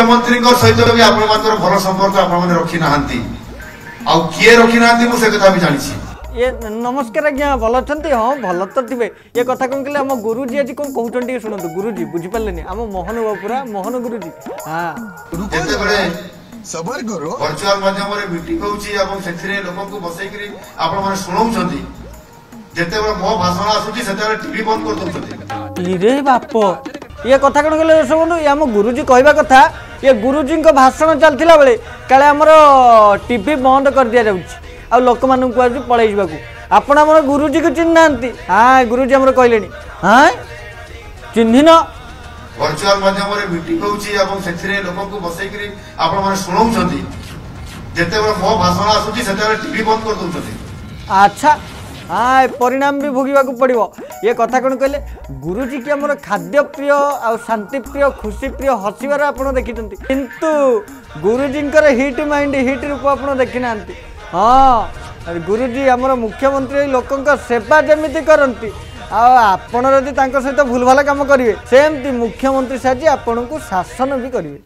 मुख्यमंत्री सहित भी आपण भल संपर्क आप रखी ना किए रखी ना मुझे कथा भी जानी। ये नमस्कार आज्ञा भल अच्छा हाँ भल तो थे ये कथा कौन कहले आम गुरुजी आज कौन कहते शुणु गुरुजी बुझिपारे आम मोहन बाबूरा मोहन गुरुजी हाँ वर्चुआल माध्यम मीटिंग होती लोक बसई आपण शुणाऊँ जिते मो भाषण आसूची टीवी बंद कर बाप ये कथा कौन कहले शुणु आम गुरुजी कहवा कथा ये गुरुजी भाषण चलता बेले काले आमर टीवी बंद कर दि जाऊँ आ लोक मान आज पलि आपण आम गुरुजी को चिन्ह हाँ गुरुजी आम कहले हाँ चिन्हन वर्चुआल माध्यम मीटिंग होती लोक बसई आपण शुणाऊँ जिते मो भाषण आसूची टीवी बंद कर अच्छा हाँ परिणाम भी भोगवा पड़ो ये कथा कौन कहले गुरुजी की आम खाद्य प्रिय आ शांति प्रिय खुशी प्रिय हसबार आप देखी किंतु गुरुजी हिट माइंड हिट रूप आप देखी ना हाँ गुरुजी आमर मुख्यमंत्री लोकों सेवा जमी करती आपण जदि सहित भूल भाल कम करेंगे सेमती मुख्यमंत्री साजी आपन को शासन भी करेंगे।